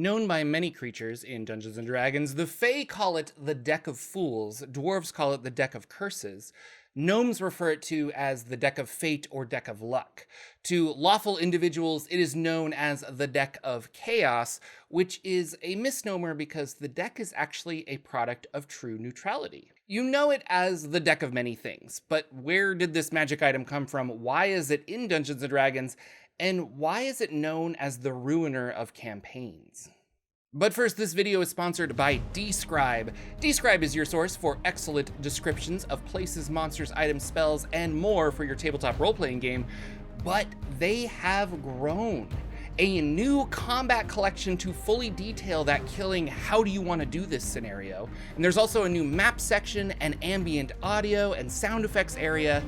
Known by many creatures in Dungeons & Dragons, the Fae call it the Deck of Fools, dwarves call it the Deck of Curses, gnomes refer it to as the Deck of Fate or Deck of Luck. To lawful individuals, it is known as the Deck of Chaos, which is a misnomer because the deck is actually a product of true neutrality. You know it as the Deck of Many Things, but where did this magic item come from? Why is it in Dungeons & Dragons? And why is it known as the ruiner of campaigns? But first, this video is sponsored by Describe. Describe is your source for excellent descriptions of places, monsters, items, spells, and more for your tabletop role-playing game, but they have grown. A new combat collection to fully detail that killing how do you want to do this scenario. And there's also a new map section and ambient audio and sound effects area.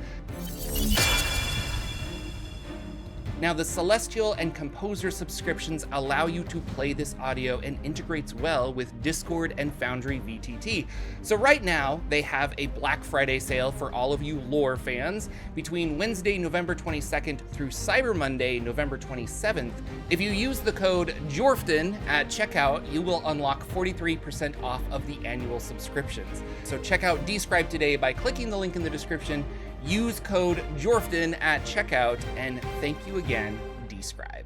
Now, the Celestial and Composer subscriptions allow you to play this audio and integrates well with Discord and Foundry VTT. So right now, they have a Black Friday sale for all of you lore fans between Wednesday, November 22nd through Cyber Monday, November 27th. If you use the code Jorphdan at checkout, you will unlock 43% off of the annual subscriptions. So check out Describe today by clicking the link in the description. Use code Jorphdan at checkout, and thank you again, Describe.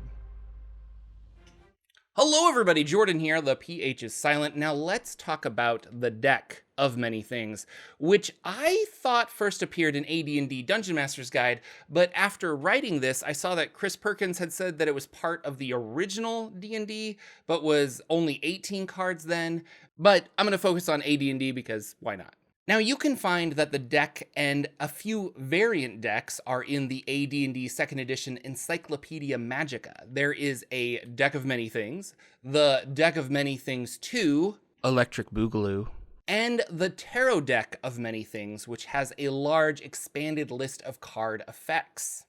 Hello everybody, Jordan here, the PH is silent. Now let's talk about the Deck of Many Things, which I thought first appeared in AD&D Dungeon Master's Guide, but after writing this, I saw that Chris Perkins had said that it was part of the original D&D, but was only 18 cards then. But I'm going to focus on AD&D because why not? Now, you can find that the deck and a few variant decks are in the AD&D 2nd edition Encyclopedia Magica. There is a Deck of Many Things, the Deck of Many Things 2, Electric Boogaloo, and the Tarot Deck of Many Things, which has a large expanded list of card effects.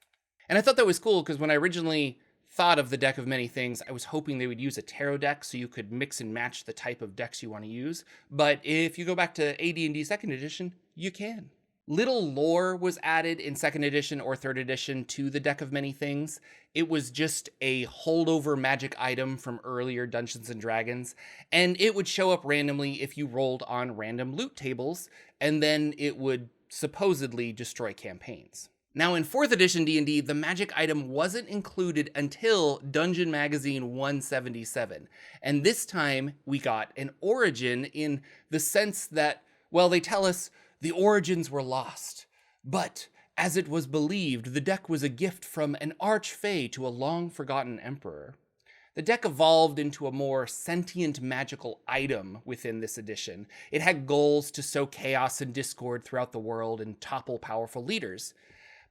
And I thought that was cool because when I originally thought of the Deck of Many Things, I was hoping they would use a tarot deck so you could mix and match the type of decks you want to use. But if you go back to AD&D 2nd edition, you can. Little lore was added in 2nd edition or 3rd edition to the Deck of Many Things. It was just a holdover magic item from earlier Dungeons & Dragons, and it would show up randomly if you rolled on random loot tables, and then it would supposedly destroy campaigns. Now, in 4th edition D&D, the magic item wasn't included until Dungeon Magazine 177. And this time, we got an origin in the sense that, well, they tell us the origins were lost. But, as it was believed, the deck was a gift from an arch-fae to a long-forgotten emperor. The deck evolved into a more sentient magical item within this edition. It had goals to sow chaos and discord throughout the world and topple powerful leaders.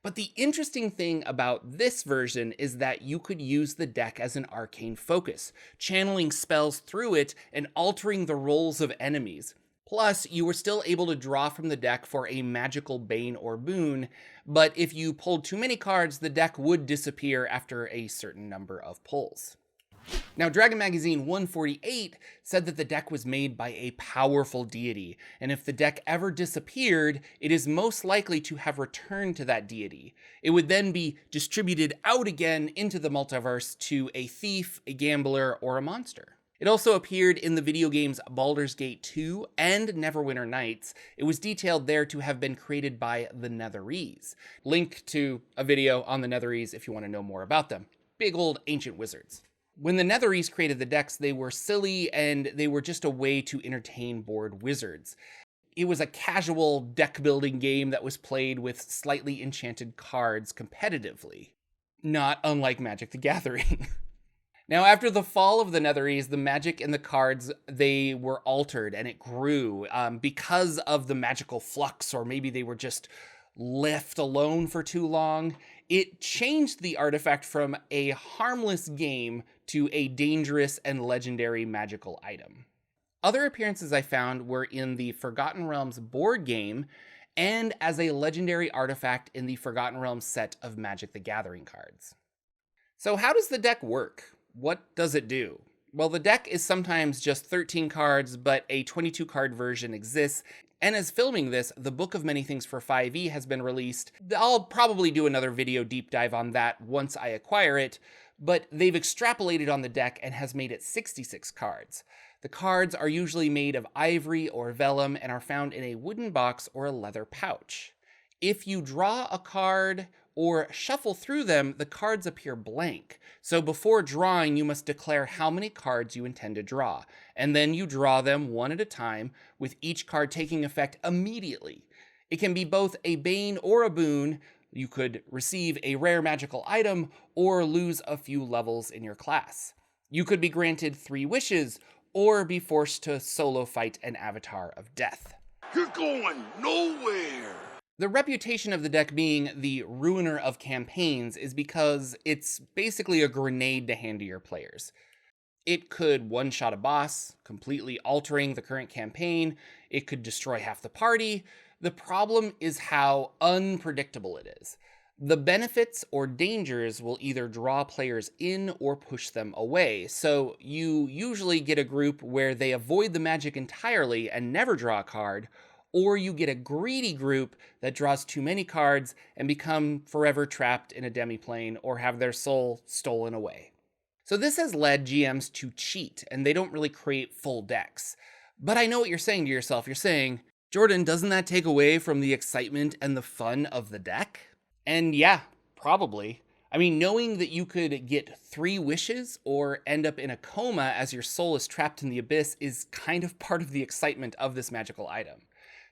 But the interesting thing about this version is that you could use the deck as an arcane focus, channeling spells through it and altering the roles of enemies. Plus, you were still able to draw from the deck for a magical bane or boon, but if you pulled too many cards, the deck would disappear after a certain number of pulls. Now, Dragon Magazine 148 said that the deck was made by a powerful deity, and if the deck ever disappeared, it is most likely to have returned to that deity. It would then be distributed out again into the multiverse to a thief, a gambler, or a monster. It also appeared in the video games Baldur's Gate 2 and Neverwinter Nights. It was detailed there to have been created by the Netherese. Link to a video on the Netherese if you want to know more about them. Big old ancient wizards. When the Netherese created the decks, they were silly and they were just a way to entertain bored wizards. It was a casual deck building game that was played with slightly enchanted cards competitively, not unlike Magic the Gathering. Now, after the fall of the Netherese, the magic in the cards, they were altered and it grew because of the magical flux, or maybe they were just left alone for too long. It changed the artifact from a harmless game to a dangerous and legendary magical item. Other appearances I found were in the Forgotten Realms board game and as a legendary artifact in the Forgotten Realms set of Magic the Gathering cards. So how does the deck work? What does it do? Well, the deck is sometimes just 13 cards, but a 22 card version exists. And as filming this, the Book of Many Things for 5e has been released. I'll probably do another video deep dive on that once I acquire it. but they've extrapolated on the deck and has made it 66 cards. The cards are usually made of ivory or vellum and are found in a wooden box or a leather pouch. If you draw a card or shuffle through them, the cards appear blank. So before drawing, you must declare how many cards you intend to draw, and then you draw them one at a time, with each card taking effect immediately. It can be both a bane or a boon. You could receive a rare magical item or lose a few levels in your class. You could be granted 3 wishes or be forced to solo fight an avatar of death. You're going nowhere! The reputation of the deck being the ruiner of campaigns is because it's basically a grenade to hand to your players. It could one-shot a boss, completely altering the current campaign. It could destroy half the party. The problem is how unpredictable it is. The benefits or dangers will either draw players in or push them away, so you usually get a group where they avoid the magic entirely and never draw a card, or you get a greedy group that draws too many cards and become forever trapped in a demiplane or have their soul stolen away. So this has led GMs to cheat, and they don't really create full decks. But I know what you're saying to yourself. You're saying, Jordan, doesn't that take away from the excitement and the fun of the deck? And yeah, probably. I mean, knowing that you could get 3 wishes or end up in a coma as your soul is trapped in the abyss is kind of part of the excitement of this magical item.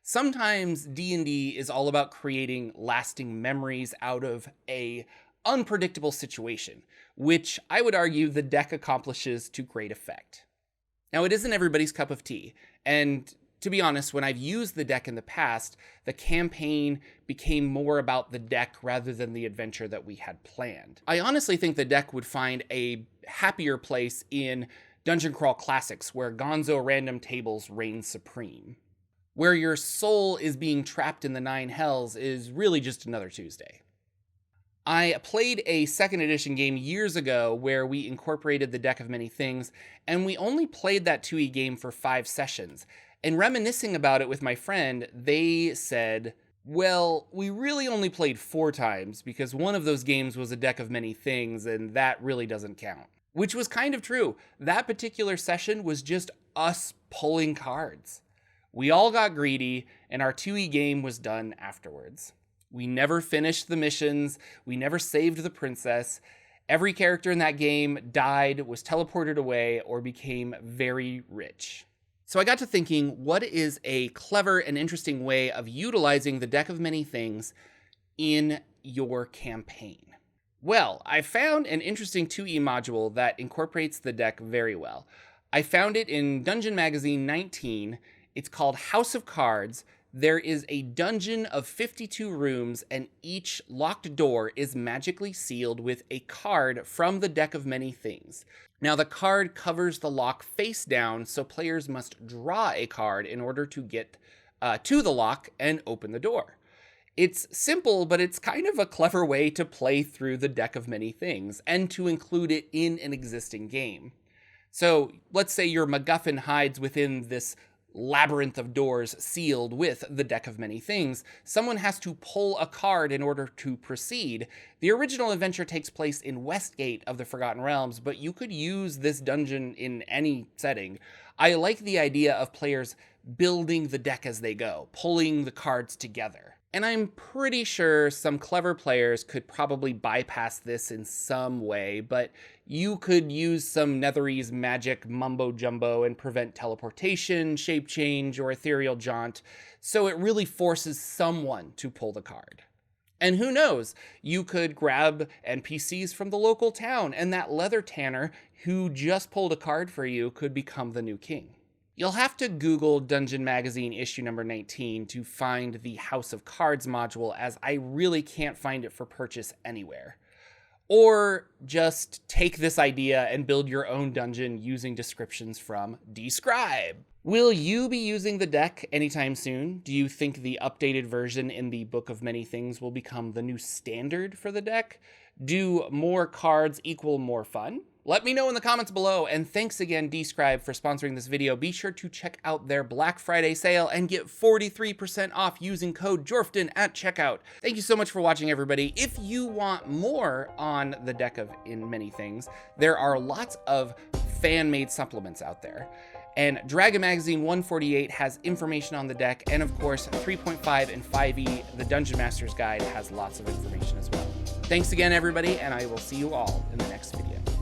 Sometimes D&D is all about creating lasting memories out of a unpredictable situation, which I would argue the deck accomplishes to great effect. Now, it isn't everybody's cup of tea, and to be honest, when I've used the deck in the past, the campaign became more about the deck rather than the adventure that we had planned. I honestly think the deck would find a happier place in Dungeon Crawl Classics, where Gonzo random tables reign supreme. Where your soul is being trapped in the 9 hells is really just another Tuesday. I played a 2nd edition game years ago where we incorporated the Deck of Many Things, and we only played that 2e game for 5 sessions. And reminiscing about it with my friend, they said, well, we really only played 4 times because one of those games was a Deck of Many Things, and that really doesn't count. Which was kind of true. That particular session was just us pulling cards. We all got greedy, and our 2e game was done afterwards. We never finished the missions, we never saved the princess. Every character in that game died, was teleported away, or became very rich. So I got to thinking, what is a clever and interesting way of utilizing the Deck of Many Things in your campaign? Well, I found an interesting 2e module that incorporates the deck very well. I found it in Dungeon Magazine 19. It's called House of Cards. There is a dungeon of 52 rooms, and each locked door is magically sealed with a card from the Deck of Many Things. Now, the card covers the lock face down, so players must draw a card in order to get to the lock and open the door. It's simple, but it's kind of a clever way to play through the Deck of Many Things and to include it in an existing game. So let's say your MacGuffin hides within this labyrinth of doors sealed with the Deck of Many Things. Someone has to pull a card in order to proceed. The original adventure takes place in Westgate of the Forgotten Realms, but you could use this dungeon in any setting. I like the idea of players building the deck as they go, pulling the cards together. And I'm pretty sure some clever players could probably bypass this in some way, but you could use some Netherese magic mumbo-jumbo and prevent teleportation, shape change, or ethereal jaunt, so it really forces someone to pull the card. And who knows, you could grab NPCs from the local town, and that leather tanner who just pulled a card for you could become the new king. You'll have to Google Dungeon Magazine issue number 19 to find the House of Cards module, as I really can't find it for purchase anywhere. Or just take this idea and build your own dungeon using descriptions from Describe. Will you be using the deck anytime soon? Do you think the updated version in the Book of Many Things will become the new standard for the deck? Do more cards equal more fun? Let me know in the comments below, and thanks again Describe for sponsoring this video. Be sure to check out their Black Friday sale and get 43% off using code Jorphdan at checkout. Thank you so much for watching, everybody. If you want more on the deck of In Many Things, there are lots of fan-made supplements out there. And Dragon Magazine 148 has information on the deck, and of course 3.5 and 5e, the Dungeon Master's Guide, has lots of information as well. Thanks again, everybody, and I will see you all in the next video.